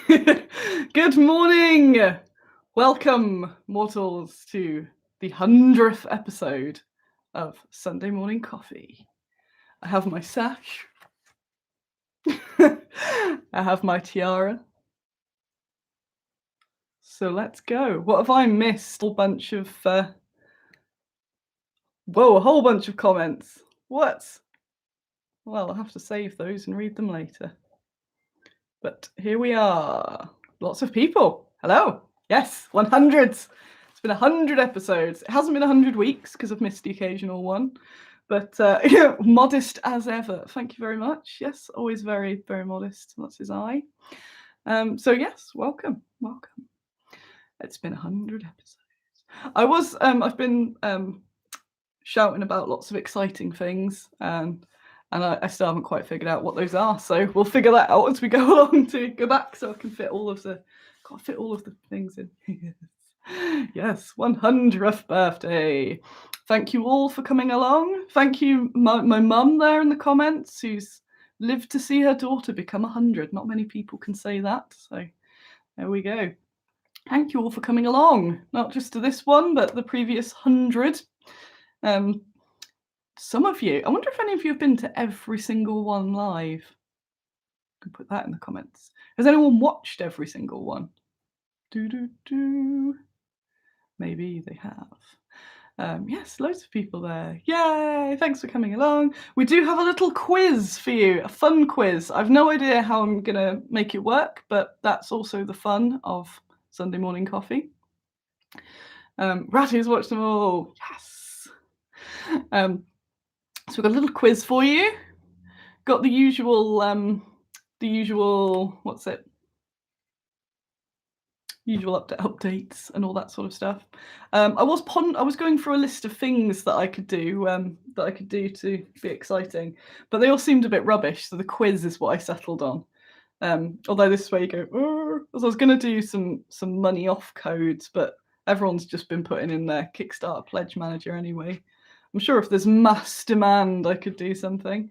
Good morning! Welcome, mortals, to the 100th episode of Sunday Morning Coffee. I have my sash. I have my tiara. So let's go. What have I missed? A whole bunch of a whole bunch of comments. What? Well, I'll have to save those and read them later. But here we are. Lots of people. Hello. Yes, 100. It's been 100 episodes. It hasn't been 100 weeks because I've missed the occasional one. But modest as ever. Thank you very much. Yes, always very, very modest. That's his eye. So yes, welcome. It's been 100 episodes. I've been shouting about lots of exciting things. And I still haven't quite figured out what those are. So we'll figure that out as we go along to go back so I can fit all of the things in. Yes, 100th birthday. Thank you all for coming along. Thank you, my mum there in the comments, who's lived to see her daughter become 100. Not many people can say that. So there we go. Thank you all for coming along, not just to this one, but the previous 100. Some of you, I wonder if any of you have been to every single one live. You can put that in the comments. Has anyone watched every single one? Maybe they have. Yes, loads of people there. Yay! Thanks for coming along. We do have a little quiz for you, a fun quiz. I've no idea how I'm going to make it work, but that's also the fun of Sunday morning coffee. Ratty's watched them all. Yes. So we've got a little quiz for you. Got the usual, what's it? Usual updates and all that sort of stuff. I was going through a list of things that I could do to be exciting, but they all seemed a bit rubbish. So the quiz is what I settled on. Although this is where you go, I was going to do some money off codes, but everyone's just been putting in their Kickstarter pledge manager anyway. I'm sure if there's mass demand, I could do something.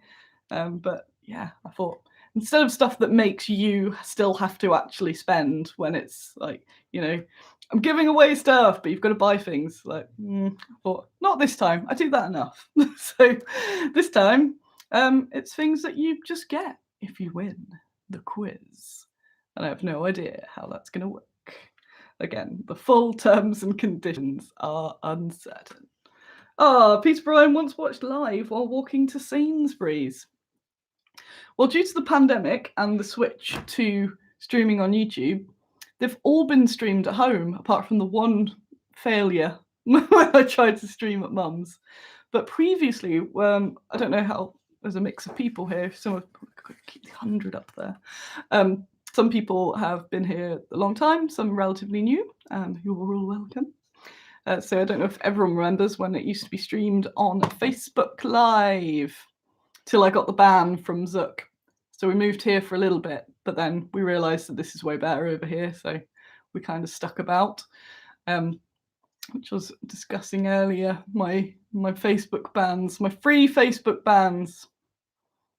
But yeah, I thought instead of stuff that makes you still have to actually spend when it's like, I'm giving away stuff, but you've got to buy things. Like, I thought, not this time. I do that enough. So this time, it's things that you just get if you win the quiz. And I have no idea how that's going to work. Again, the full terms and conditions are uncertain. Peter Bryan once watched live while walking to Sainsbury's. Well, due to the pandemic and the switch to streaming on YouTube, they've all been streamed at home, apart from the one failure when I tried to stream at Mum's. But previously, I don't know how, there's a mix of people here. Some have keep the 100 up there. Some people have been here a long time, some relatively new, who are all welcome. So I don't know if everyone remembers when it used to be streamed on Facebook Live till I got the ban from ZUCC. So we moved here for a little bit, but then we realised that this is way better over here. So we kind of stuck about, which I was discussing earlier, my Facebook bans, my free Facebook bans,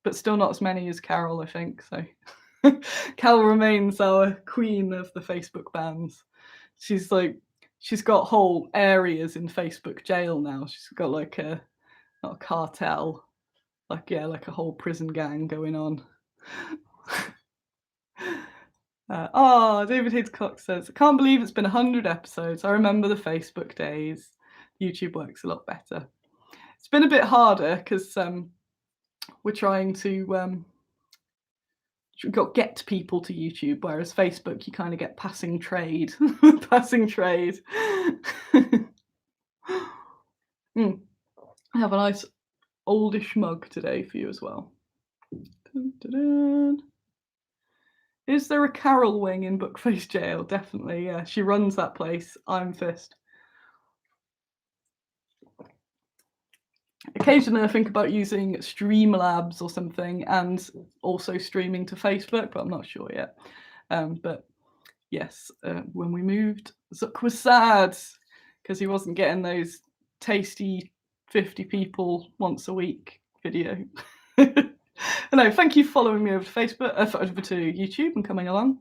but still not as many as Carol, I think. So Carol remains our queen of the Facebook bans. She's got whole areas in Facebook jail now. She's got like not a cartel, like a whole prison gang going on. David Hitchcock says, I can't believe it's been 100 episodes. I remember the Facebook days. YouTube works a lot better. It's been a bit harder because we're trying to get people to YouTube, whereas Facebook you kind of get passing trade. I have a nice oldish mug today for you as well. Dun, dun, dun. Is there a Carol wing in Bookface Jail? Definitely, yeah. She runs that place. Iron Fist. Occasionally I think about using Streamlabs or something and also streaming to Facebook, but I'm not sure yet. But yes, when we moved, Zuck was sad because he wasn't getting those tasty 50 people once a week video. No, thank you for following me over to Facebook, over to YouTube and coming along.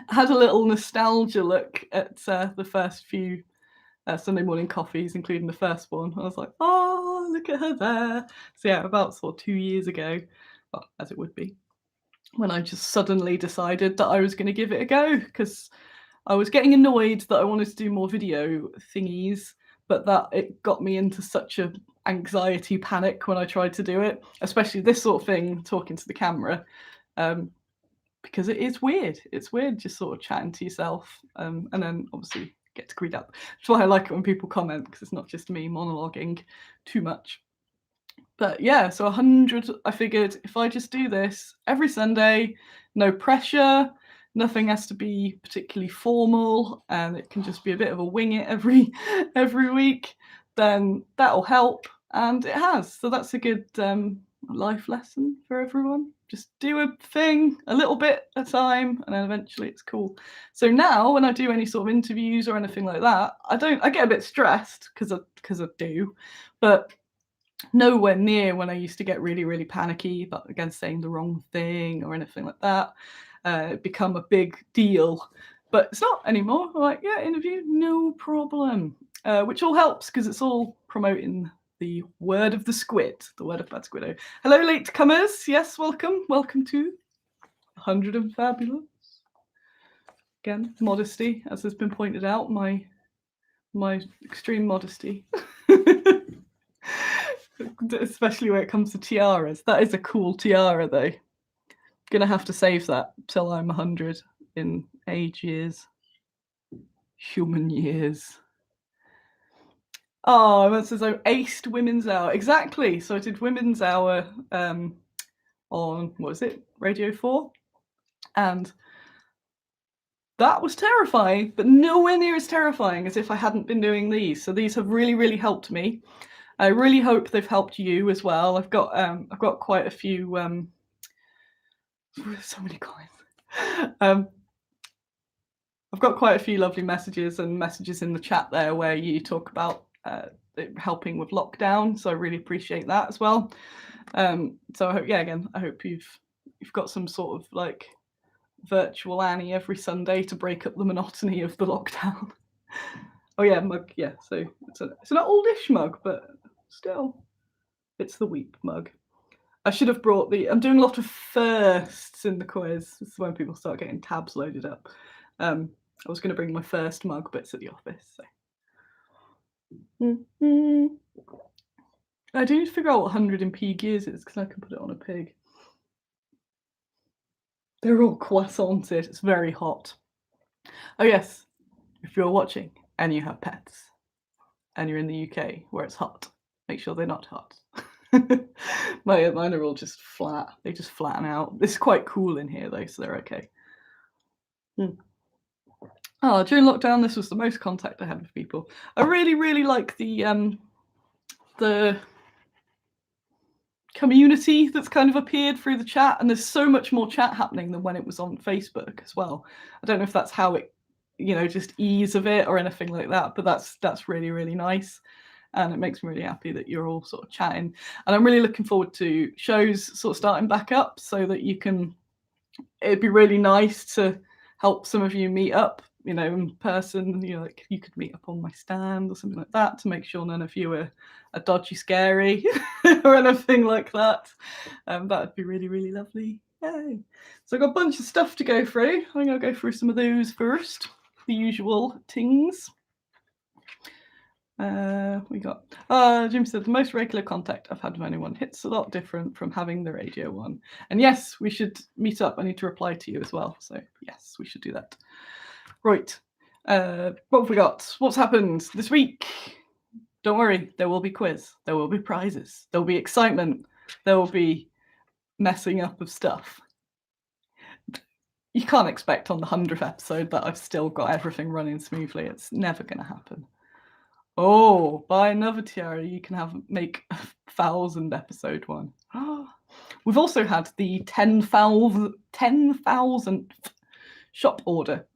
I had a little nostalgia look at the first few Sunday morning coffees, including the first one. I was like, oh, look at her there. So yeah, about sort of 2 years ago, well, as it would be, when I just suddenly decided that I was going to give it a go, because I was getting annoyed that I wanted to do more video thingies, but that it got me into such a anxiety panic when I tried to do it, especially this sort of thing, talking to the camera, because it is weird. It's weird just sort of chatting to yourself, and then obviously get to read up. That's why I like it when people comment, because it's not just me monologuing too much. But yeah, so 100, I figured if I just do this every Sunday, no pressure, nothing has to be particularly formal, and it can just be a bit of a wing it every week, then that'll help. And it has. So that's a good life lesson for everyone. Just do a thing a little bit at a time, and then eventually it's cool. So now when I do any sort of interviews or anything like that, I get a bit stressed because I do, but nowhere near when I used to get really, really panicky about, again, saying the wrong thing or anything like that. It become a big deal, but it's not anymore. I'm like, yeah, interview, no problem. Which all helps because it's all promoting the word of the squid, the word of bad Squiddo. Hello, latecomers. Yes, welcome. Welcome to 100 and Fabulous. Again, modesty, as has been pointed out, my extreme modesty. Especially when it comes to tiaras. That is a cool tiara, though. Gonna have to save that till I'm 100 in age years. Human years. Oh, that says I aced Women's Hour. Exactly. So I did Women's Hour on, what was it, Radio 4? And that was terrifying, but nowhere near as terrifying as if I hadn't been doing these. So these have really, really helped me. I really hope they've helped you as well. I've got quite a few. So many comments. I've got quite a few lovely messages in the chat there where you talk about helping with lockdown. So I really appreciate that as well. So I hope, I hope you've got some sort of like virtual Annie every Sunday to break up the monotony of the lockdown. Oh yeah, mug. Yeah, so it's an oldish mug, but still, it's the Weep mug. I should have brought I'm doing a lot of firsts in the quiz. This is when people start getting tabs loaded up. I was going to bring my first mug, but it's at the office. So. I do need to figure out what 100 in P gears is, because I can put it on a pig. They're all croissanted. It's very hot. Oh yes, if you're watching and you have pets and you're in the UK where it's hot, make sure they're not hot. Mine are all just flat. They just flatten out. It's quite cool in here though, so they're okay. Oh, during lockdown, this was the most contact I had with people. I really, really like the community that's kind of appeared through the chat, and there's so much more chat happening than when it was on Facebook as well. I don't know if that's how it, just ease of it or anything like that, but that's really, really nice. And it makes me really happy that you're all sort of chatting. And I'm really looking forward to shows sort of starting back up, so that it'd be really nice to help some of you meet up, in person. Like you could meet up on my stand or something like that, to make sure none of you are dodgy scary or anything like that. That would be really, really lovely. Yay. So I've got a bunch of stuff to go through. I'm going to go through some of those first, the usual things. We got Jim said the most regular contact I've had with anyone. It's a lot different from having the radio one. And yes, we should meet up. I need to reply to you as well. So yes, we should do that. Right. What have we got? What's happened this week? Don't worry, there will be quiz. There will be prizes. There will be excitement. There will be messing up of stuff. You can't expect on the 100th episode that I've still got everything running smoothly. It's never going to happen. Oh, buy another tiara. You can make a 1,000 episode one. We've also had the 10,000th shop order,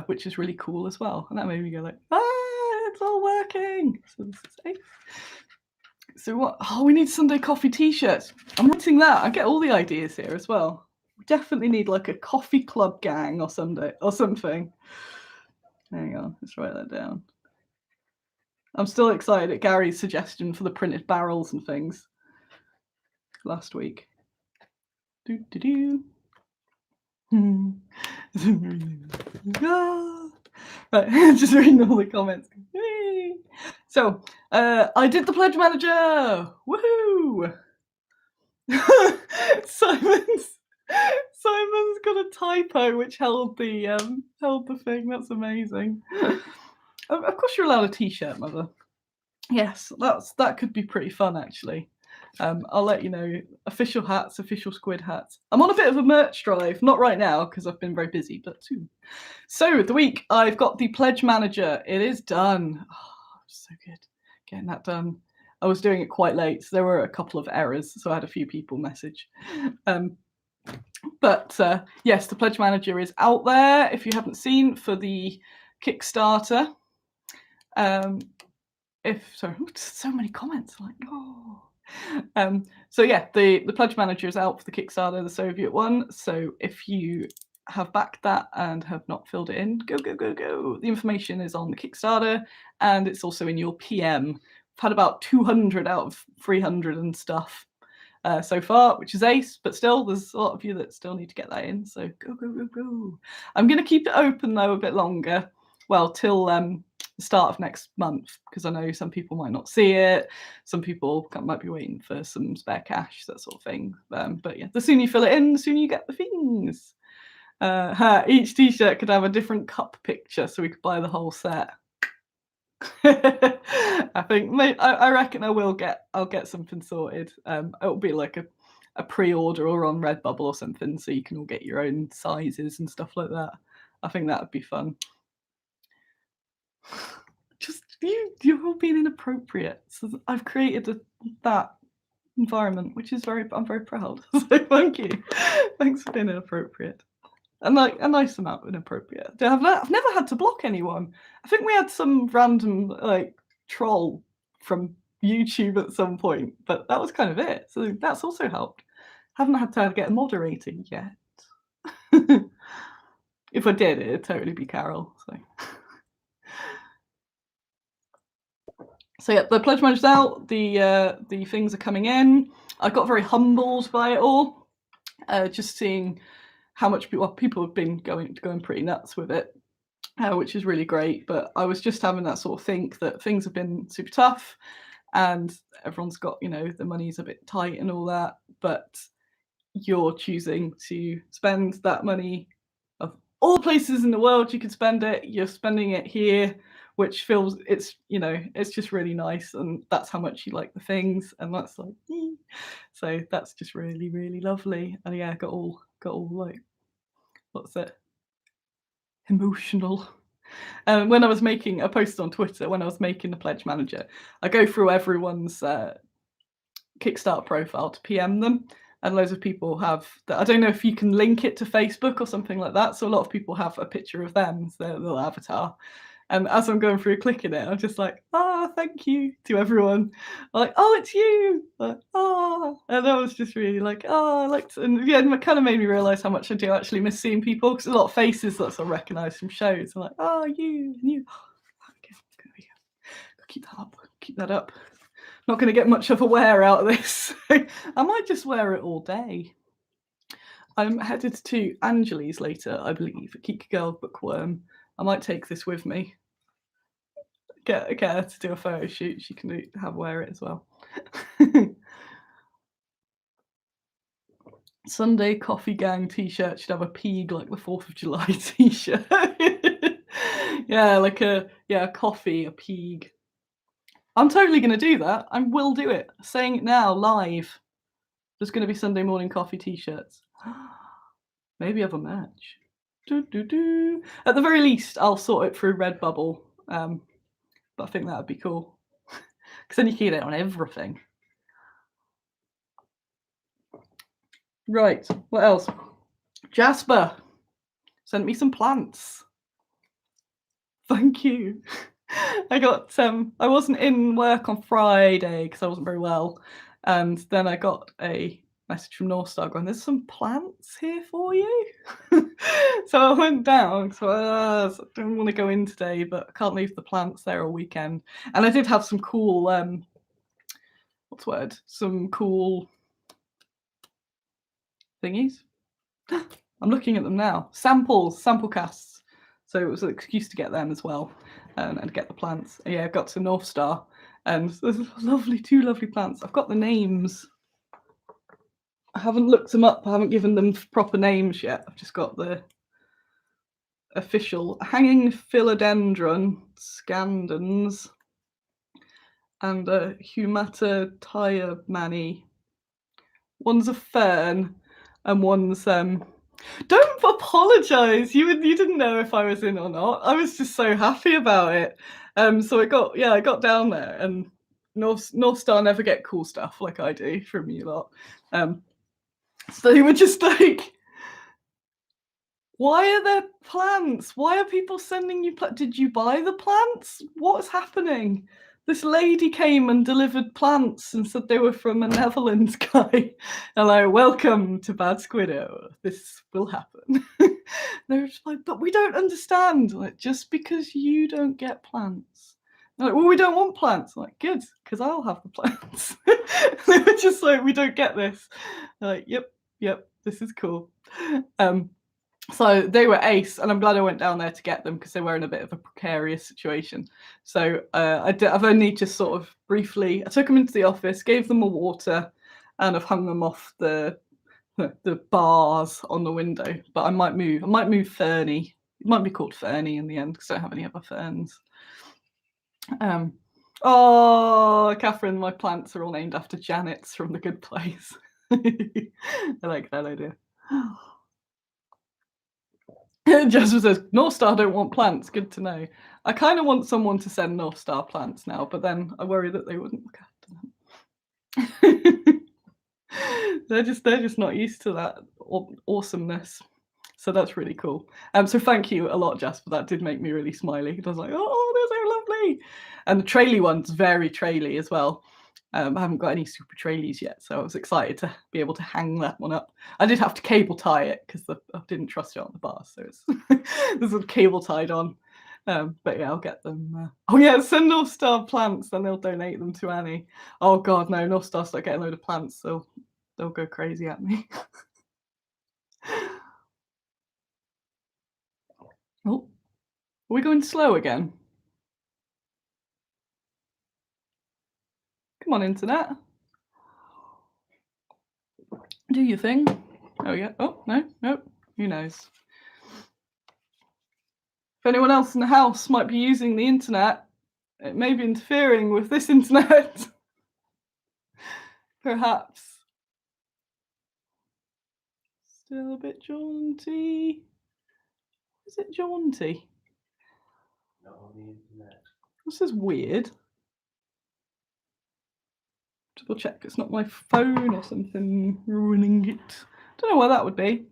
which is really cool as well. And that made me go like, it's all working. So this is safe. So what? Oh, we need Sunday coffee t-shirts. I'm writing that. I get all the ideas here as well. definitely need like a coffee club gang or something. Hang on, let's write that down. I'm still excited at Gary's suggestion for the printed barrels and things last week. Do do do. Right, just reading all the comments. Yay. So, I did the pledge manager. Woohoo! Simon's got a typo which held the thing. That's amazing. Of course, you're allowed a T-shirt, Mother. Yes, that could be pretty fun actually. I'll let you know. Official hats, official squid hats. I'm on a bit of a merch drive, not right now because I've been very busy, but soon. So the week I've got the pledge manager. It is done. Oh, so good getting that done. I was doing it quite late, so there were a couple of errors, so I had a few people message. But yes, the pledge manager is out there if you haven't seen for the Kickstarter. Sorry, so many comments, like, oh. So yeah, the pledge manager is out for the Kickstarter, the Soviet one. So if you have backed that and have not filled it in, go. The information is on the Kickstarter and it's also in your PM. I've had about 200 out of 300 and stuff so far, which is ace, but still there's a lot of you that still need to get that in, so go. I'm going to keep it open though a bit longer, well, till the start of next month, because I know some people might not see it, some people might be waiting for some spare cash, that sort of thing. But yeah, the sooner you fill it in, the sooner you get the things. Each t-shirt could have a different cup picture, so we could buy the whole set. I think I reckon I'll get something sorted. It'll be like a pre-order or on Redbubble or something, so you can all get your own sizes and stuff like that. I think that would be fun. Just you're all being inappropriate. So I've created that environment, which is I'm very proud. So thank you. Thanks for being inappropriate. And like a nice amount of inappropriate. I've never had to block anyone. I think we had some random like troll from YouTube at some point, but that was kind of it. So that's also helped. Haven't had to get a moderator yet. If I did, it'd totally be Carol. So yeah, the pledge manager's out. The things are coming in. I got very humbled by it all. Just seeing how much people have been going pretty nuts with it, which is really great. But I was just having that sort of think that things have been super tough and everyone's got, the money's a bit tight and all that, but you're choosing to spend that money of all places in the world you could spend it, you're spending it here, which feels it's just really nice, and that's how much you like the things, and that's like, so that's just really, really lovely. And yeah, got all like, what's it, emotional. When I was making a post on Twitter, when I was making the pledge manager, I go through everyone's Kickstarter profile to PM them, and loads of people have that. I don't know if you can link it to Facebook or something like that, so a lot of people have a picture of them, their little avatar. And as I'm going through clicking it, I'm just like, thank you to everyone. I'm like, it's you. Like, and I was just really like, I liked it. And yeah, it kind of made me realise how much I do actually miss seeing people, because a lot of faces that I sort of recognise from shows. I'm like, you. Okay, keep that up. Keep that up. Not going to get much of a wear out of this. I might just wear it all day. I'm headed to Angeli's later, I believe, at Geek Girl Bookworm. I might take this with me. Get her to do a photo shoot. She can wear it as well. Sunday Coffee Gang t-shirt should have a pig like the 4th of July t-shirt. Yeah, like a coffee, a pig. I'm totally going to do that. I will do it. Saying it now, live. There's going to be Sunday morning coffee t-shirts. Maybe have a match. At the very least, I'll sort it through Redbubble. But I think that would be cool. Because then you can get it on everything. Right, what else? Jasper sent me some plants. Thank you. I got I wasn't in work on Friday because I wasn't very well, and then I got a message from North Star going, "There's some plants here for you." So I went down. So I don't want to go in today, but I can't leave the plants there all weekend. And I did have some cool what's the word? Some cool thingies. I'm looking at them now. Sample casts. So it was an excuse to get them as well, and get the plants. Yeah, I got to North Star, and there's two lovely plants. I've got the names. I haven't looked them up. I haven't given them proper names yet. I've just got the official hanging philodendron scandens and a humatatayamani. One's a fern, and one's Don't apologise. You didn't know if I was in or not. I was just so happy about it. So I got down there, and North Star never get cool stuff like I do from you lot. So they were just like, "Why are there plants? Why are people sending you plants? Did you buy the plants? What's happening?" This lady came and delivered plants and said they were from a Netherlands guy. Hello, welcome to Bad Squiddo. This will happen. They were just like, "But we don't understand. Like, just because you don't get plants." They're like, "Well, we don't want plants." I'm like, "Good, because I'll have the plants." They were just like, "We don't get this." They're like, yep, this is cool. So they were ace, and I'm glad I went down there to get them because they were in a bit of a precarious situation. So I've only just sort of briefly, I took them into the office, gave them a water, and I've hung them off the bars on the window. But I might move Fernie. It might be called Fernie in the end because I don't have any other ferns. Oh, Catherine, my plants are all named after Janet's from The Good Place. I like that idea. Jasper says, "North Star don't want plants. Good to know." I kind of want someone to send North Star plants now, but then I worry that they wouldn't look after them. They're just not used to that awesomeness. So that's really cool. So thank you a lot, Jasper. That did make me really smiley. I was like, "Oh, they're so lovely." And the traily one's very traily as well. I haven't got any super trailies yet, so I was excited to be able to hang that one up. I did have to cable tie it because I didn't trust it on the bar, so it's there's a cable tied on. But yeah, I'll get them. Oh yeah, send North Star plants, then they'll donate them to Annie. Oh god, no, North Star start getting a load of plants, so they'll go crazy at me. Oh, are we going slow again? Come on, internet. Do your thing. Oh yeah. Oh no. Who knows? If anyone else in the house might be using the internet, it may be interfering with this internet. Perhaps. Still a bit jaunty. Is it jaunty? Not on the internet. This is weird. Double check it's not my phone or something ruining it. Don't know why that would be.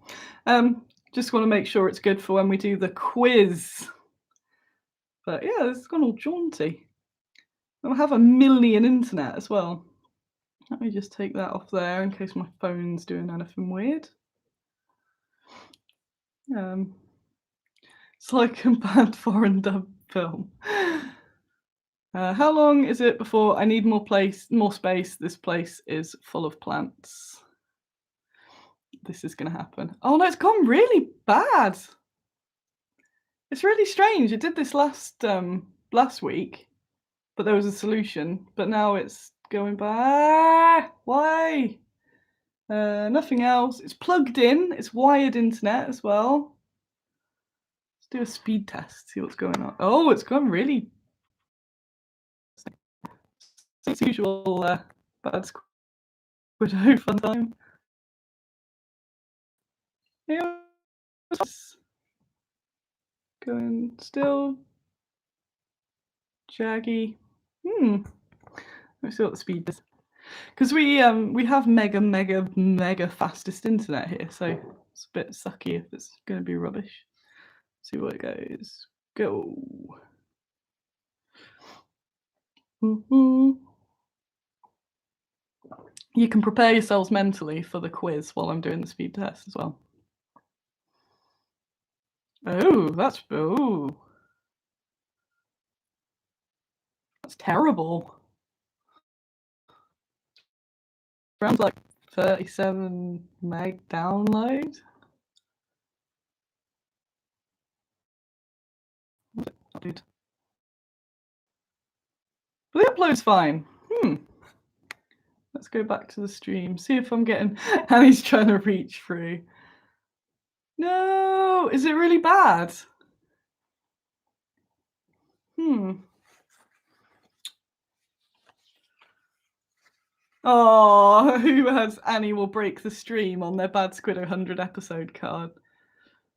Just want to make sure it's good for when we do the quiz. But yeah, it's gone all jaunty. I'll have a million internet as well. Let me just take that off there in case my phone's doing anything weird. It's like a bad foreign dub film. How long is it before I need more space? This place is full of plants. This is going to happen. Oh no, it's gone really bad. It's really strange. It did this last week, but there was a solution. But now it's going bad. Why? Nothing else. It's plugged in. It's wired internet as well. Let's do a speed test. See what's going on. Oh, it's gone really. It's usual bad Squiddo fun time. Yeah. Going still. Jaggy. Let's see what the speed is. Because we have mega fastest internet here, so it's a bit sucky if it's going to be rubbish. See what it goes. Go. You can prepare yourselves mentally for the quiz while I'm doing the speed test as well. Oh, that's terrible. Around like 37 meg download. Dude. But the upload's fine. Let's go back to the stream. See if I'm getting. Annie's trying to reach through. No, is it really bad? Oh, who has Annie will break the stream on their Bad Squiddo 100 episode card?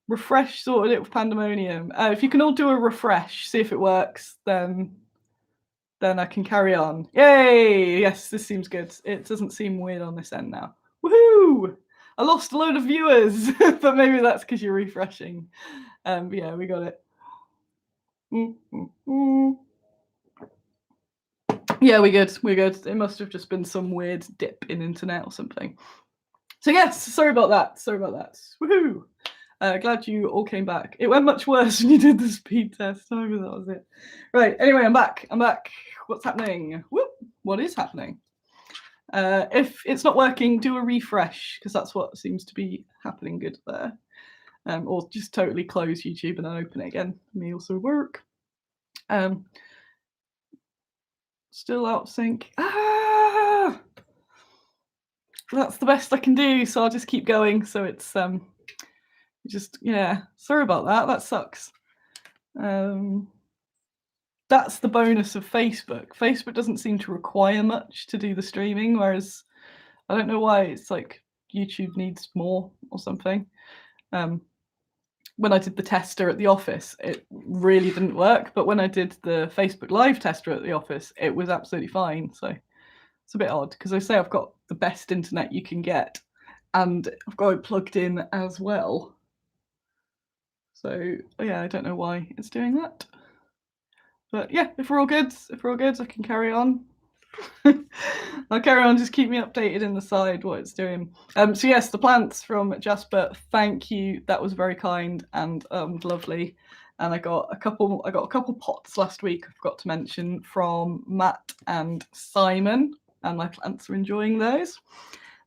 Refresh sorted it with Pandemonium. If you can all do a refresh, see if it works, then I can carry on. Yay! Yes, this seems good. It doesn't seem weird on this end now. Woohoo! I lost a load of viewers, but maybe that's because you're refreshing. Yeah, we got it. Yeah, we're good. We're good. It must have just been some weird dip in internet or something. So yes, sorry about that. Woohoo! Glad you all came back. It went much worse when you did the speed test. I hope that was it. Right. Anyway, I'm back. What's happening? Whoop! What is happening? If it's not working, do a refresh because that's what seems to be happening good there. Or just totally close YouTube and then open it again. May also work. Still out of sync. That's the best I can do, so I'll just keep going. So it's sorry about that. That sucks. That's the bonus of Facebook. Facebook doesn't seem to require much to do the streaming, whereas I don't know why it's like YouTube needs more or something. When I did the tester at the office, it really didn't work. But when I did the Facebook Live tester at the office, it was absolutely fine. So it's a bit odd because I say I've got the best internet you can get and I've got it plugged in as well. So yeah, I don't know why it's doing that. But yeah, if we're all good, I can carry on. I'll carry on, just keep me updated in the side what it's doing. So yes, the plants from Jasper, thank you. That was very kind and lovely. And I got a couple pots last week, I forgot to mention, from Matt and Simon, and my plants are enjoying those.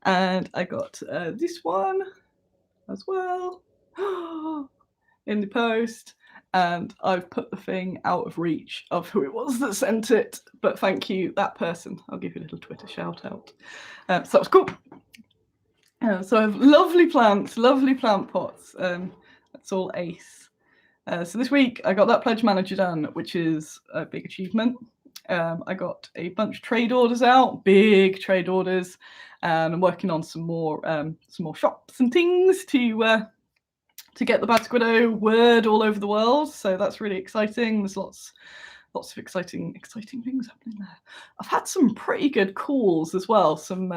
And I got this one as well in the post. And I've put the thing out of reach of who it was that sent it. But thank you, that person. I'll give you a little Twitter shout out. So that was cool. So I have lovely plants, lovely plant pots. That's all ace. So this week I got that pledge manager done, which is a big achievement. I got a bunch of trade orders out, big trade orders, and I'm working on some more shops and things to get the Bad Squiddo word all over the world. So that's really exciting. There's lots of exciting things happening there. I've had some pretty good calls as well, some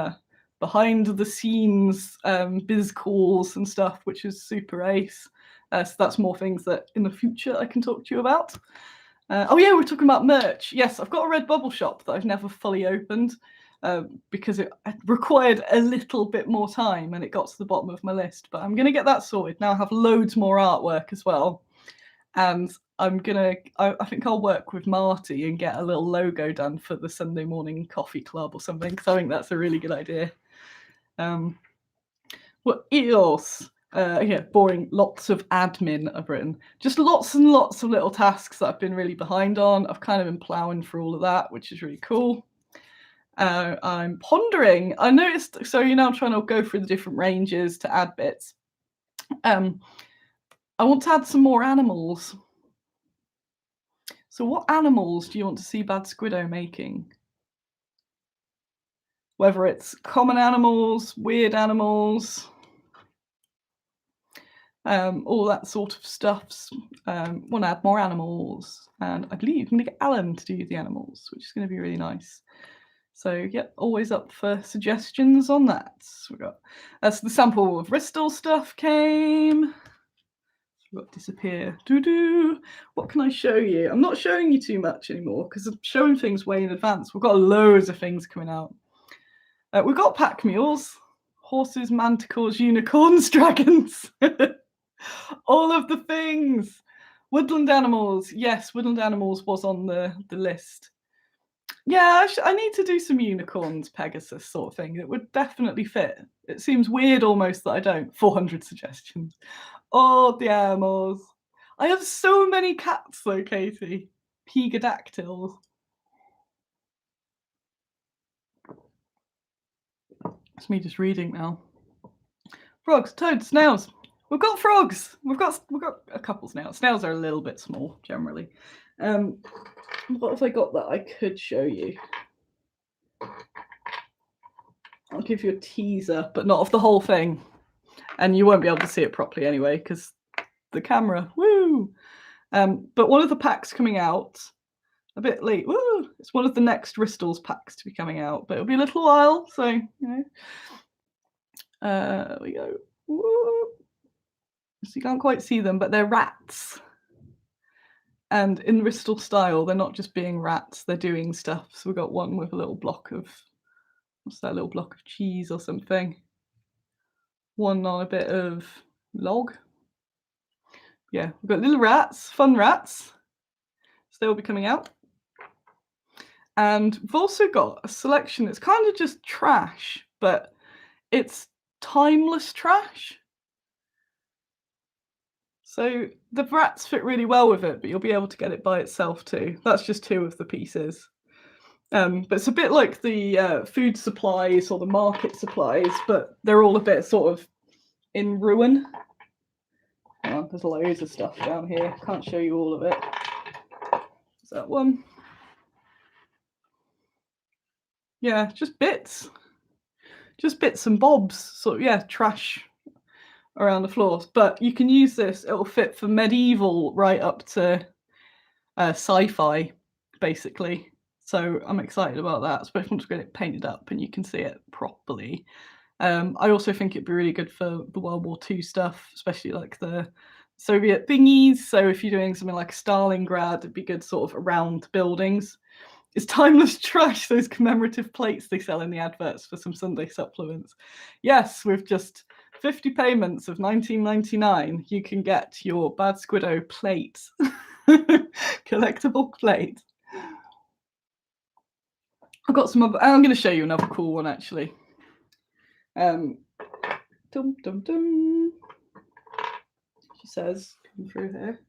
behind the scenes biz calls and stuff, which is super ace. So that's more things that in the future I can talk to you about. Oh yeah, we're talking about merch. Yes, I've got a Redbubble shop that I've never fully opened because it required a little bit more time and it got to the bottom of my list. But I'm going to get that sorted. Now I have loads more artwork as well. And I think I'll work with Marty and get a little logo done for the Sunday morning coffee club or something, because I think that's a really good idea. What else? Yeah, boring. Lots of admin I've written. Just lots and lots of little tasks that I've been really behind on. I've kind of been ploughing through all of that, which is really cool. I'm pondering. I noticed, so I'm trying to go through the different ranges to add bits. I want to add some more animals. So what animals do you want to see Bad Squiddo making? Whether it's common animals, weird animals, all that sort of stuff. Want to add more animals, and I believe I'm going to get Alan to do the animals, which is going to be really nice. So yeah, always up for suggestions on that. So we got so the sample of Bristol stuff came. We've got disappear. What can I show you? I'm not showing you too much anymore because I'm showing things way in advance. We've got loads of things coming out. We've got pack mules, horses, manticores, unicorns, dragons. All of the things. Woodland animals. Yes, woodland animals was on the list. Yeah, I need to do some unicorns, Pegasus sort of thing. It would definitely fit. It seems weird almost that I don't. 400 suggestions. Oh, the animals. I have so many cats though, Katie. Pegadactyls. It's me just reading now. Frogs, toads, snails. We've got frogs. We've got a couple snails. Snails are a little bit small generally. What have I got that I could show you? I'll give you a teaser, but not of the whole thing. And you won't be able to see it properly anyway, because the camera, woo! But one of the packs coming out, a bit late, woo! It's one of the next Ristles packs to be coming out, but it'll be a little while, so, you know. There we go. Woo! So you can't quite see them, but they're rats. And in Ristle style, they're not just being rats, they're doing stuff. So we've got one with a little block of, what's that, little block of cheese or something. One on a bit of log. Yeah, we've got little rats, fun rats. So they'll be coming out. And we've also got a selection that's kind of just trash, but it's timeless trash. So the rats fit really well with it, but you'll be able to get it by itself too. That's just 2 of the pieces. But it's a bit like the food supplies or the market supplies, but they're all a bit sort of in ruin. Oh, there's loads of stuff down here. Can't show you all of it. Is that one? Yeah, just bits. Just bits and bobs. So yeah, trash around the floors. But you can use this. It'll fit for medieval right up to sci-fi, basically. So I'm excited about that, especially once we get it painted up and you can see it properly. I also think it'd be really good for the World War II stuff, especially like the Soviet thingies. So if you're doing something like Stalingrad, it'd be good sort of around buildings. It's timeless trash, those commemorative plates they sell in the adverts for some Sunday supplements. Yes, with just 50 payments of $19.99, you can get your Bad Squiddo plate. Collectible plate. I've got some other, I'm going to show you another cool one actually. Dum dum dum. She says, come through here.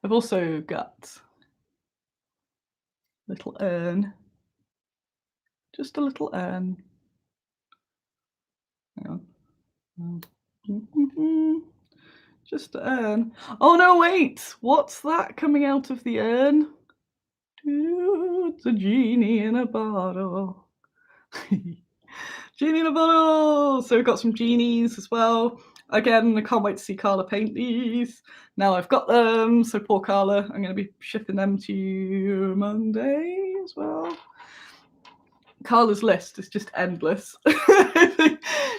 I've also got a little urn. Just a little urn. Hang on. Just an urn. Oh no, wait! What's that coming out of the urn? It's a genie in a bottle. Genie in a bottle! So we've got some genies as well. Again, I can't wait to see Carla paint these. Now I've got them, so poor Carla, I'm going to be shipping them to you Monday as well. Carla's list is just endless.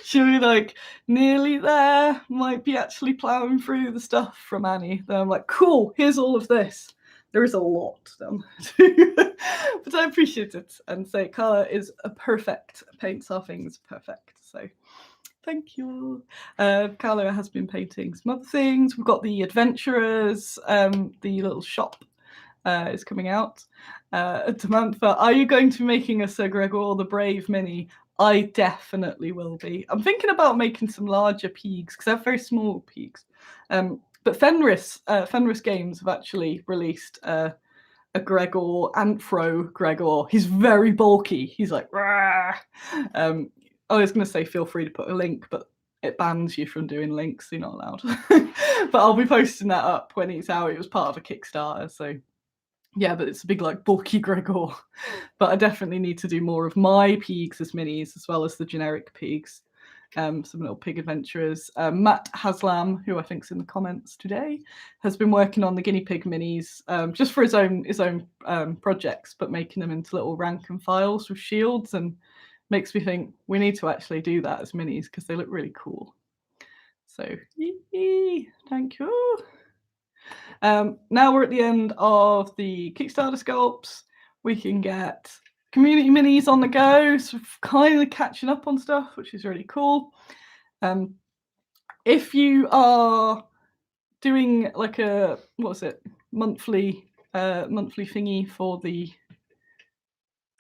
She'll be like, nearly there, might be actually ploughing through the stuff from Annie. Then I'm like, cool, here's all of this. There is a lot done. But I appreciate it and say Carla is a perfect, paints our things perfect. So thank you. Carla has been painting some other things. We've got the Adventurers, the little shop is coming out. Tamantha, are you going to be making a Sir Gregor the Brave mini? I definitely will be. I'm thinking about making some larger pegs because they're very small pegs. But Fenris Games have actually released a Gregor, Anthro Gregor. He's very bulky. He's like, rah. I was going to say feel free to put a link, but it bans you from doing links. So you're not allowed. But I'll be posting that up when it's out. It was part of a Kickstarter, so yeah, but it's a big like bulky Gregor. But I definitely need to do more of my pegs as minis as well as the generic pegs. Some little pig adventurers. Matt Haslam, who I think's in the comments today, has been working on the guinea pig minis just for his own projects, but making them into little rank and files with shields, and makes me think we need to actually do that as minis because they look really cool. So thank you. Now we're at the end of the Kickstarter sculpts. We can get community minis on the go, so kind of catching up on stuff, which is really cool. If you are doing like a monthly thingy for the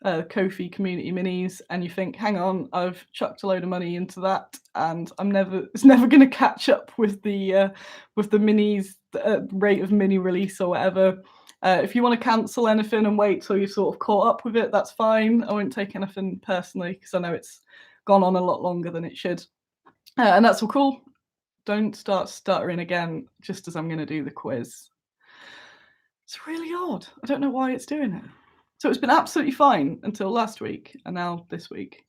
Ko-fi community minis, and you think, hang on, I've chucked a load of money into that, and it's never going to catch up with the minis rate of mini release or whatever. If you want to cancel anything and wait till you're sort of caught up with it, that's fine. I won't take anything personally because I know it's gone on a lot longer than it should, and that's all cool. Don't start stuttering again just as I'm going to do the quiz. It's really odd. I don't know why it's doing it. So it's been absolutely fine until last week, and now this week.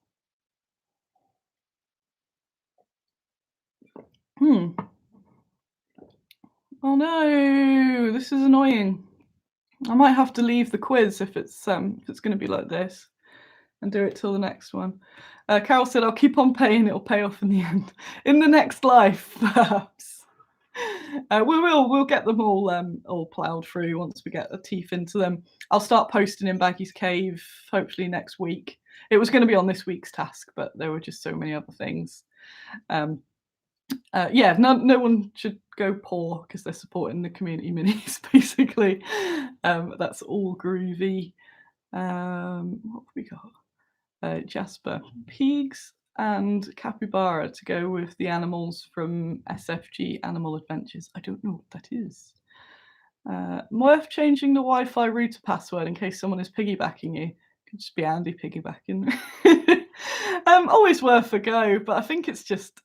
Oh no, this is annoying. I might have to leave the quiz if it's going to be like this, and do it till the next one. Carol said, "I'll keep on paying. It'll pay off in the end, in the next life, perhaps." We'll get them all ploughed through once we get the teeth into them. I'll start posting in Baggy's Cave hopefully next week. It was going to be on this week's task, but there were just so many other things. Yeah, no one should go poor because they're supporting the community minis, basically. That's all groovy. What have we got? Jasper, pigs and capybara to go with the animals from SFG Animal Adventures. I don't know what that is. Worth changing the Wi-Fi router password in case someone is piggybacking you. Could just be Andy piggybacking. Always worth a go, but I think it's just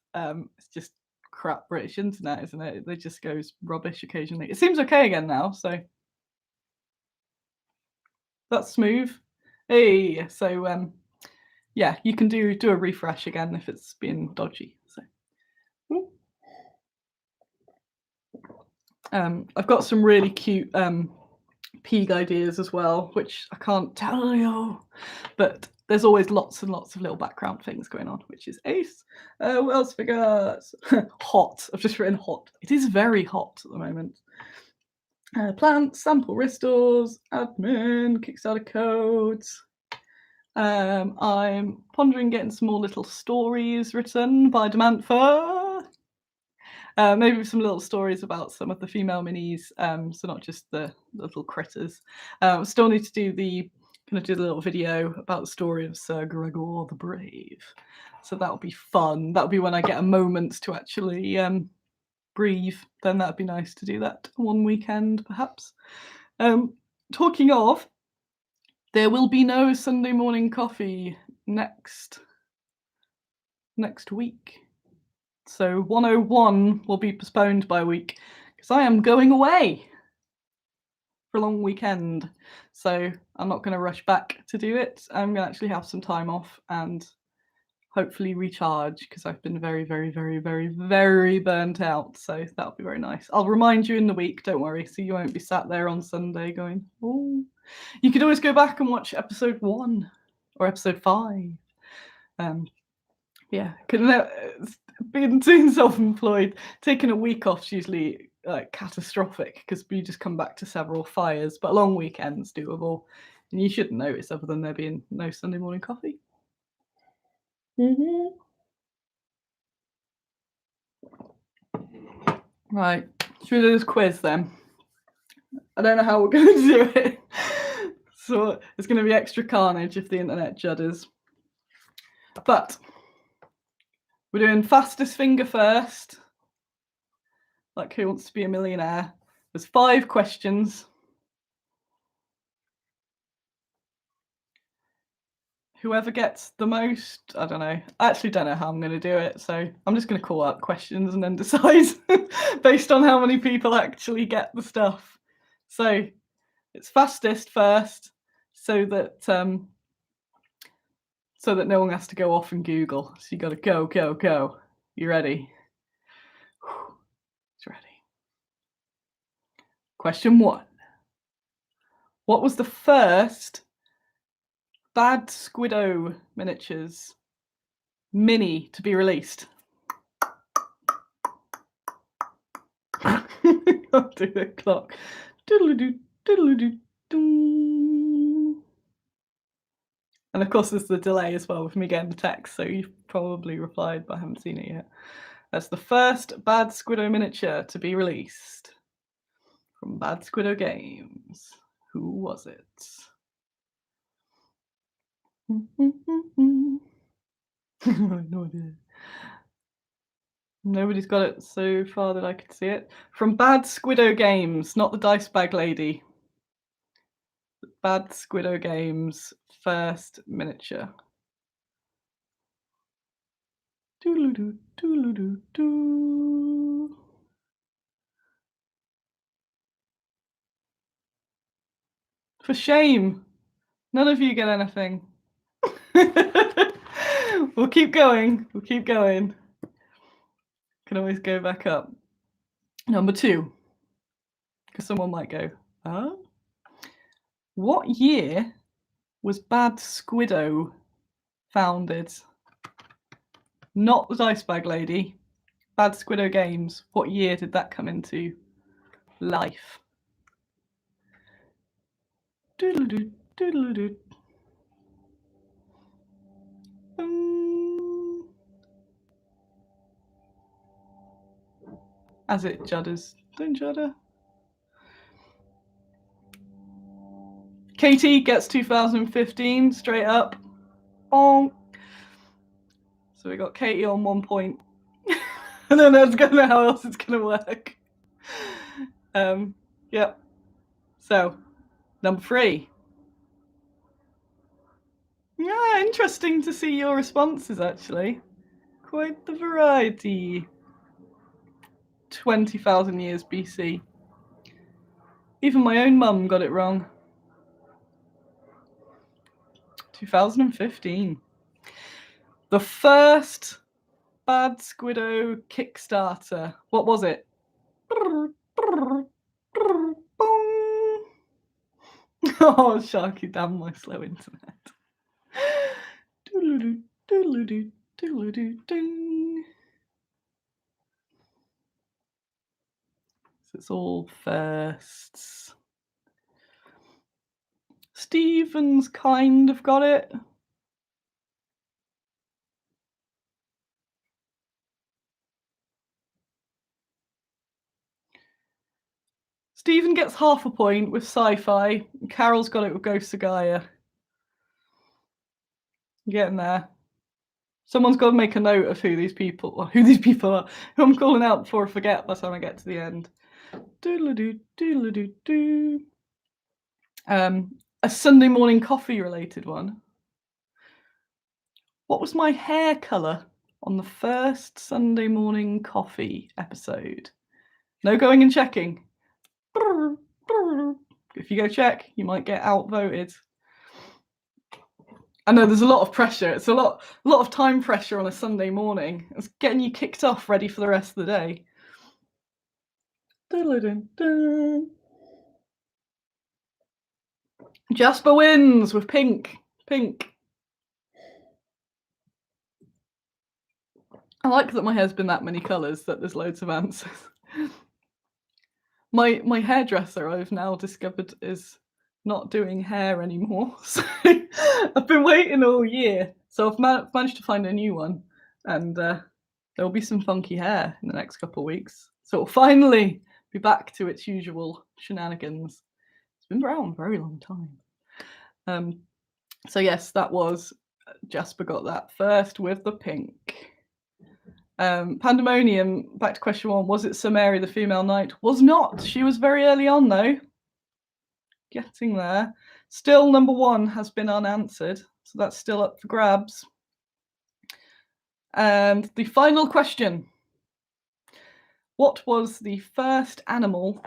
crap British internet, isn't it? It just goes rubbish occasionally. It seems okay again now, so that's smooth. Hey, so yeah, you can do a refresh again if it's been dodgy. So I've got some really cute pig ideas as well, which I can't tell you, but there's always lots and lots of little background things going on, which is ace. What else have we got? Hot. I've just written hot. It is very hot at the moment. Plants, sample restores, admin, Kickstarter codes. I'm pondering getting some more little stories written by Demantha. Maybe some little stories about some of the female minis, so not just the little critters. Still need to do the little video about the story of Sir Gregor the Brave. So that'll be fun. That'll be when I get a moment to actually breathe. Then that'd be nice to do that one weekend, perhaps. Talking of, there will be no Sunday morning coffee next week. So 101 will be postponed by a week because I am going away for a long weekend. So I'm not going to rush back to do it. I'm going to actually have some time off and hopefully recharge because I've been very, very, very, very, very burnt out. So that'll be very nice. I'll remind you in the week, don't worry. So you won't be sat there on Sunday going, oh. You could always go back and watch episode 1 or episode 5. Yeah, being self-employed, taking a week off is usually catastrophic because we just come back to several fires, but a long weekend's doable. And you shouldn't notice other than there being no Sunday morning coffee. Right, should we do this quiz then? I don't know how we're going to do it. So it's going to be extra carnage if the internet judders. But we're doing fastest finger first. Like Who Wants to Be a Millionaire? There's 5 questions. Whoever gets the most, I don't know. I actually don't know how I'm going to do it. So I'm just going to call out questions and then decide based on how many people actually get the stuff. So it's fastest first so that no one has to go off and Google. So you got to go, go, go. You ready? It's ready. Question 1. What was the first Bad Squiddo miniatures mini to be released? I'll do the clock. Doodle-doo, doodle-doo, doo. And of course, there's the delay as well with me getting the text, so you've probably replied, but I haven't seen it yet. That's the first Bad Squiddo miniature to be released from Bad Squiddo Games. Who was it? No idea. Nobody's got it so far that I could see it. From Bad Squiddo Games, not the Dice Bag Lady. Bad Squiddo Games, first miniature. Doodle-doo, doodle-doo, doo. For shame, none of you get anything. We'll keep going. We'll keep going. Can always go back up. Number 2, because someone might go, huh? What year was Bad Squiddo founded? Not the Dice Bag Lady. Bad Squiddo Games. What year did that come into life? Doodle-doo, doodle-doo. As it judders. Don't judder. Katie gets 2015 straight up. Oh. So we got Katie on 1 point. I don't know how else it's gonna work. Yep. So, number 3. Yeah, interesting to see your responses actually. Quite the variety. 20,000 years BC. Even my own mum got it wrong. 2015. The first Bad Squiddo Kickstarter. What was it? Oh, Sharky, damn my slow internet. Doodle-doo, doodle-doo, doodle-doo, ding. So it's all firsts. Stephen's kind of got it. Stephen gets half a point with sci-fi. Carol's got it with Ghosts of Gaia. Getting there. Someone's got to make a note of who these people are, who I'm calling out before I forget by the time I get to the end. Doodle-doo, doodle-doo, doo. A Sunday morning coffee related one. What was my hair colour on the first Sunday morning coffee episode? No going and checking. If you go check, you might get outvoted. I know there's a lot of pressure. It's a lot of time pressure on a Sunday morning. It's getting you kicked off, ready for the rest of the day. Jasper wins with pink. Pink. I like that my hair's been that many colours that there's loads of answers. My hairdresser, I've now discovered, is not doing hair anymore. So I've been waiting all year. So I've managed to find a new one, and there'll be some funky hair in the next couple of weeks. So it'll finally be back to its usual shenanigans. It's been around a very long time. So yes, that was Jasper got that first with the pink. Pandemonium, back to question 1, was it Sir Mary the female knight? Was not. She was very early on though. Getting there. Still number 1 has been unanswered, so that's still up for grabs. And the final question. What was the first animal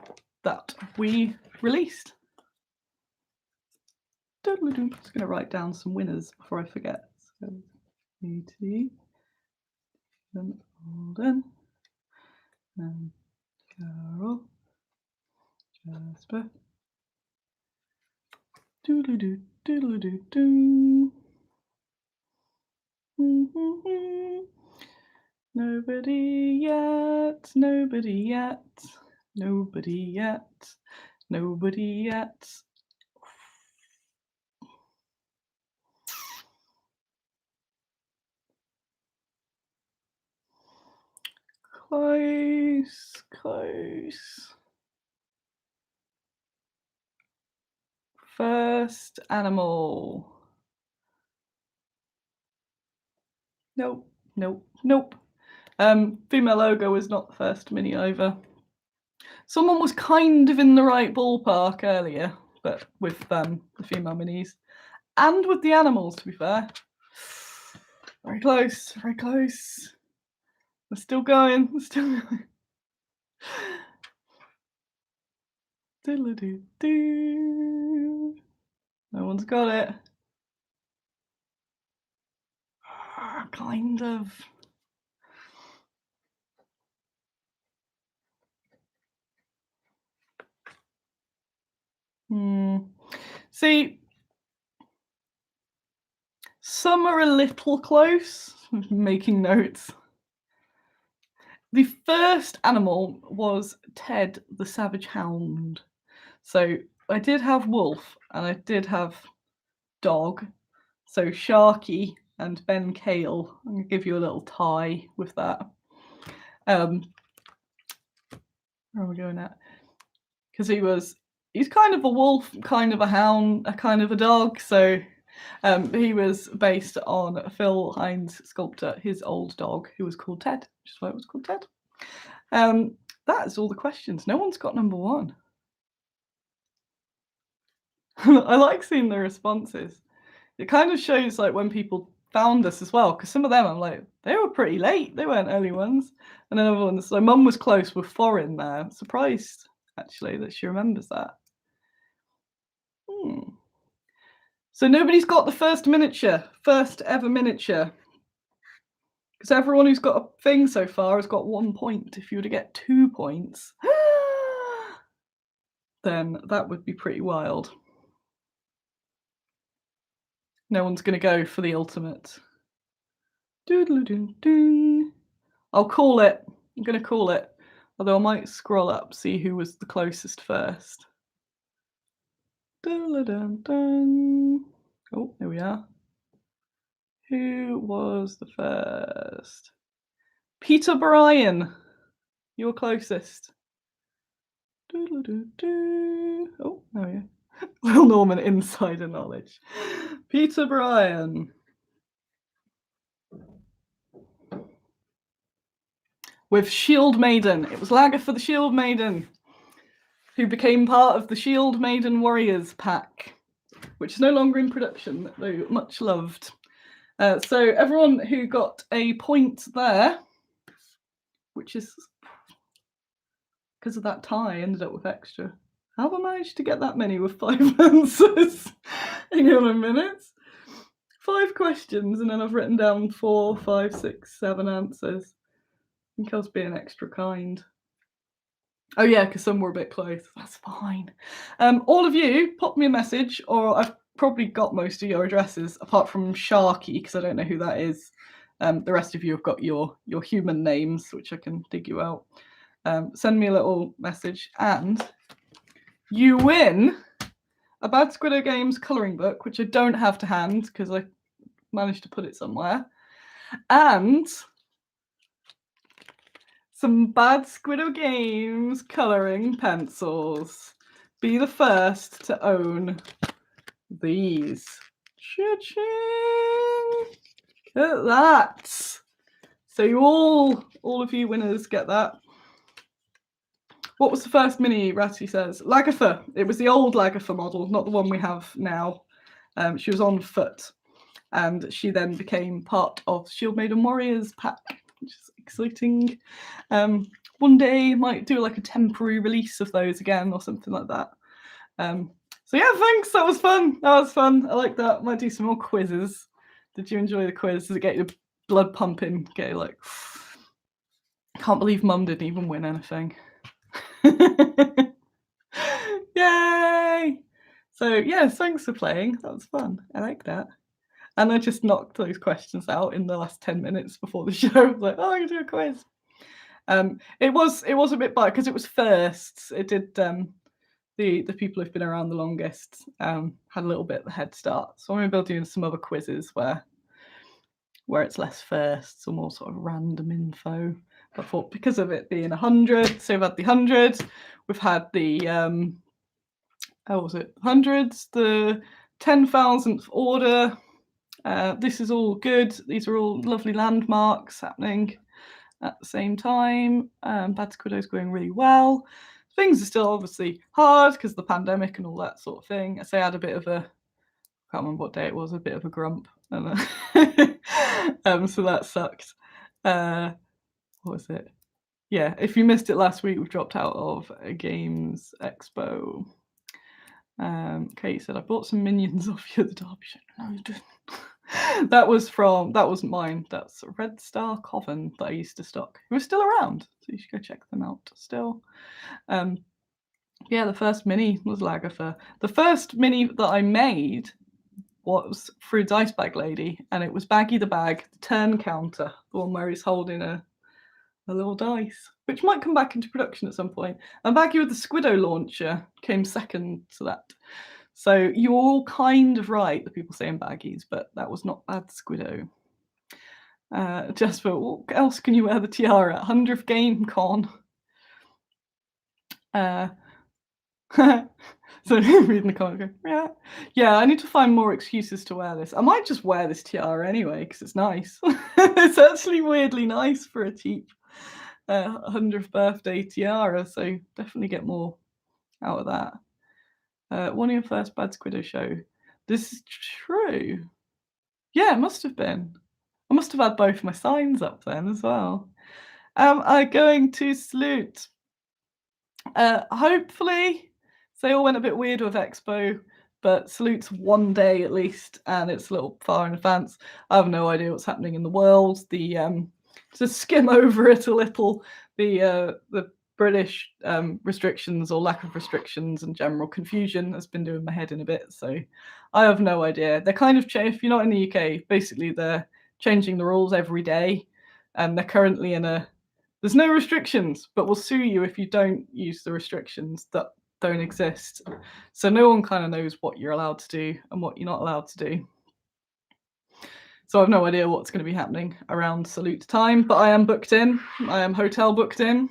that we released? I'm just going to write down some winners before I forget. So, E.T. Then Alden, and Carol, Jasper. Doodle-doo, doodle-doo-doo. Nobody yet, nobody yet, nobody yet, nobody yet. Close, close. First animal. Nope, nope, nope. Female logo was not the first mini over. Someone was kind of in the right ballpark earlier, but with the female minis. And with the animals, to be fair. Very close, very close. We're still going, we're still going. Diddle-doo-doo. No one's got it. Kind of. See, some are a little close. Making notes. The first animal was Ted the Savage Hound. So I did have wolf and I did have dog. So Sharky and Ben Kale. I'm going to give you a little tie with that. Where are we going at? Because he's kind of a wolf, kind of a hound, a kind of a dog. So he was based on Phil Hines' sculptor, his old dog, who was called Ted, which is why it was called Ted. That is all the questions. No one's got number one. I like seeing the responses. It kind of shows like when people found us as well, because some of them I'm like, they were pretty late. They weren't early ones. And then other ones, so Mum was close with foreign there. I'm surprised actually that she remembers that. So nobody's got the first ever miniature. Because everyone who's got a thing so far has got 1 point. If you were to get 2 points, then that would be pretty wild. No one's going to go for the ultimate. Doodle-doo-doo. I'll call it. I'm going to call it. Although I might scroll up, see who was the closest first. Dun-dun-dun. Oh, there we are. Who was the first? Peter Bryan. You were closest. Doodle-doo-doo. Oh, there we go. Little Norman insider knowledge. Peter Bryan. With Shield Maiden. It was Lager for the Shield Maiden, who became part of the Shield Maiden Warriors pack, which is no longer in production, though much loved. So everyone who got a point there, which is because of that tie, ended up with extra. How have I managed to get that many with 5 answers? Hang on a minute. 5 questions, and then I've written down 4, 5, 6, 7 answers. I think I was being extra kind. Oh yeah, because some were a bit close. That's fine. All of you, pop me a message, or I've probably got most of your addresses, apart from Sharky, because I don't know who that is. The rest of you have got your human names, which I can dig you out. Send me a little message, and you win a Bad Squiddo Games colouring book, which I don't have to hand because I managed to put it somewhere, and some Bad Squiddo Games colouring pencils. Be the first to own these. Cha-ching! Look at that. So you all of you winners get that. What was the first mini, Ratty says? Lagertha. It was the old Lagertha model, not the one we have now. She was on foot, and she then became part of Shield Maiden Warriors pack, which is exciting. One day might do like a temporary release of those again or something like that. So yeah, thanks. That was fun. That was fun. I like that. Might do some more quizzes. Did you enjoy the quiz? Does it get your blood pumping? Get you like, can't believe Mum didn't even win anything. Yay! So yeah, thanks for playing. That was fun. I like that. And I just knocked those questions out in the last 10 minutes before the show. I was like, oh, I'm gonna do a quiz. It was a bit bad because it was first. It did the people who've been around the longest had a little bit of a head start. So I'm gonna be doing some other quizzes where it's less first, some more sort of random info. I thought because of it being 100, so we've had the 100, we've had the how was it? Hundreds, the 10,000th order. This is all good. These are all lovely landmarks happening at the same time. Bad Squiddo is going really well. Things are still obviously hard because of the pandemic and all that sort of thing. I say I had a bit of a, I can't remember what day it was, a bit of a grump. So that sucked. What was it? Yeah, if you missed it last week, we've dropped out of a Games Expo. Kate said, I bought some minions off you at the Derby show. No, you didn't. That wasn't mine. That's Red Star Coven that I used to stock. Who are still around, so you should go check them out still. Yeah, the first mini was Lagerfur. The first mini that I made was through Dice Bag Lady, and it was Baggy the Bag, the turn counter, the one where he's holding a little dice, which might come back into production at some point. And Baggy with the Squiddo launcher came second to that. So you're all kind of right, the people saying baggies, but that was not Bad Squiddo. Jasper, what else can you wear the tiara? 100th Game Con. So reading the comment, yeah, I need to find more excuses to wear this. I might just wear this tiara anyway because it's nice. It's actually weirdly nice for a cheap 100th birthday tiara, so definitely get more out of that. One of your first Bad Squiddo show. This is true. Yeah, it must have been. I must have had both my signs up then as well. Am I going to salute? Hopefully. So they all went a bit weird with Expo, but Salute's one day at least, and it's a little far in advance. I have no idea what's happening in the world. To skim over it a little, the British restrictions or lack of restrictions and general confusion has been doing my head in a bit. So I have no idea. They're kind of if you're not in the UK, basically they're changing the rules every day, and they're currently in a. There's no restrictions, but we'll sue you if you don't use the restrictions that don't exist. So no one kind of knows what you're allowed to do and what you're not allowed to do. So I have no idea what's going to be happening around Salute time, but I am booked in. I am hotel booked in.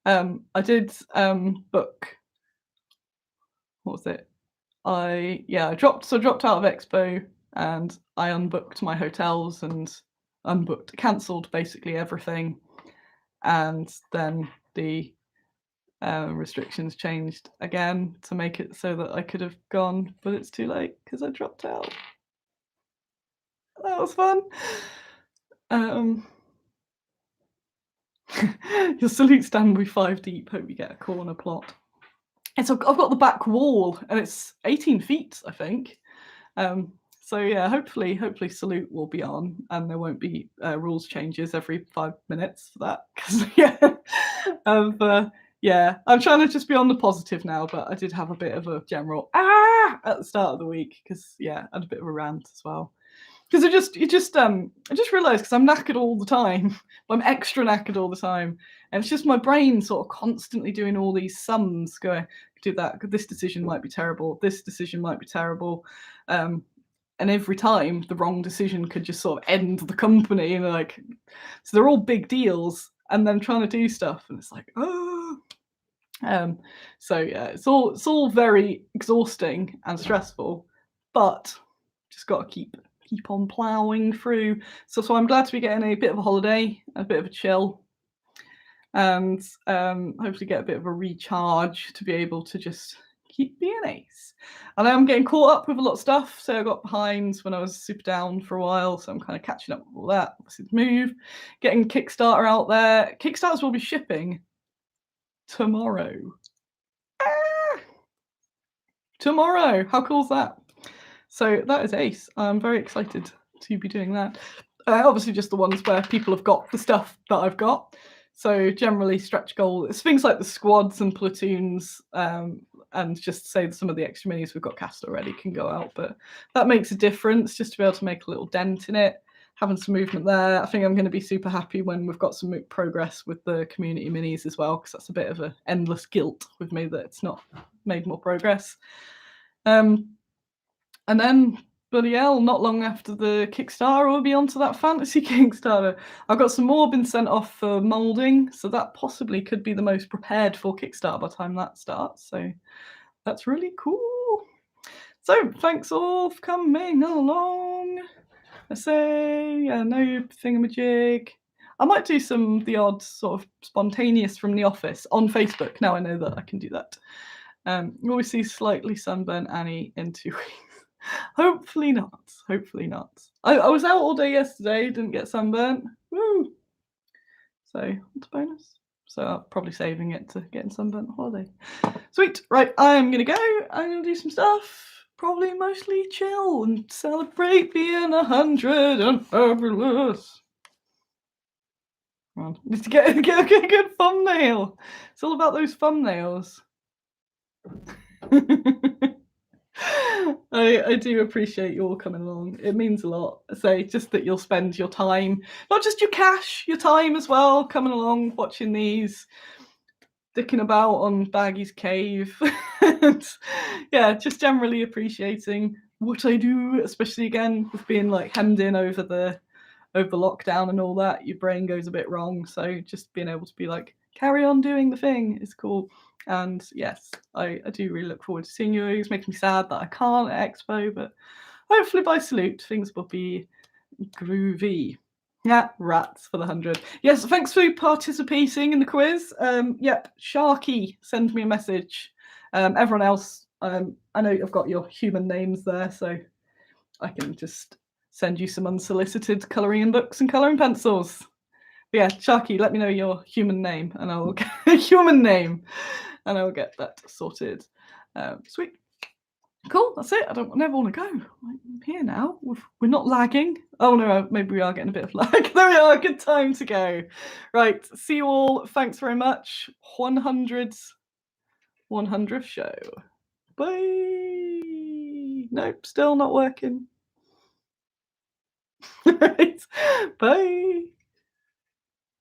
I did book. What was it? I dropped out of Expo and I unbooked my hotels and cancelled basically everything, and then the restrictions changed again to make it so that I could have gone, but it's too late because I dropped out. That was fun. Your Salute stand will be 5 deep. Hope you get a corner plot. And so I've got the back wall, and it's 18 feet, I think. So yeah, hopefully Salute will be on, and there won't be rules changes every 5 minutes for that. Because yeah, I'm trying to just be on the positive now, but I did have a bit of a general at the start of the week because I had a bit of a rant as well. Because I just realised because I'm knackered all the time. I'm extra knackered all the time, and it's just my brain sort of constantly doing all these sums, going do that. This decision might be terrible. This decision might be terrible, and every time the wrong decision could just sort of end the company, and so they're all big deals, and then trying to do stuff, and it's like so yeah, it's all very exhausting and stressful, but just got to keep on ploughing through. So I'm glad to be getting a bit of a holiday, a bit of a chill, and hopefully get a bit of a recharge to be able to just keep being ace. And I'm getting caught up with a lot of stuff. So I got behind when I was super down for a while, so I'm kind of catching up with all that. Obviously, the move, getting Kickstarter out there. Kickstarters will be shipping tomorrow. Tomorrow! How cool is that? So that is ace. I'm very excited to be doing that. Obviously, just the ones where people have got the stuff that I've got. So generally, stretch goal. It's things like the squads and platoons, and just say some of the extra minis we've got cast already can go out. But that makes a difference just to be able to make a little dent in it. Having some movement there. I think I'm going to be super happy when we've got some progress with the community minis as well, because that's a bit of an endless guilt with me that it's not made more progress. And then bloody hell, not long after the Kickstarter, we'll be onto that fantasy Kickstarter. I've got some more been sent off for moulding, so that possibly could be the most prepared for Kickstarter by the time that starts. So that's really cool. So thanks all for coming along. I say, no thingamajig. I might do the odd sort of spontaneous from the office on Facebook. Now I know that I can do that. You always see slightly sunburnt Annie in 2 weeks. Hopefully not. Hopefully not. I was out all day yesterday, didn't get sunburnt. Woo! So it's a bonus. So I'm probably saving it to getting sunburnt on holiday. Sweet. Right, I'm gonna go. I'm gonna do some stuff. Probably mostly chill and celebrate being 100 and fabulous. Come on, need to get a good thumbnail. It's all about those thumbnails. I do appreciate you all coming along. It means a lot. So just that you'll spend your time, not just your cash, your time as well, coming along, watching these, dicking about on Baggy's cave. And, yeah, just generally appreciating what I do, especially again with being like hemmed in over the lockdown and all that. Your brain goes a bit wrong. So just being able to be like, carry on doing the thing is cool. And yes, I do really look forward to seeing you. It's making me sad that I can't at Expo, but hopefully by Salute things will be groovy. Yeah, rats for the 100. Yes, thanks for participating in the quiz. Yep, Sharky, send me a message. Everyone else, I know I've got your human names there, so I can just send you some unsolicited colouring books and colouring pencils. But yeah, Sharky, let me know your human name, and I will get a human name, and I will get that sorted. Sweet. Cool, that's it. I never want to go. I'm here now. We're not lagging. Oh no, maybe we are getting a bit of lag. There we are. Good time to go. Right, see you all. Thanks very much. 100th show. Bye. Nope, still not working. Right. Bye.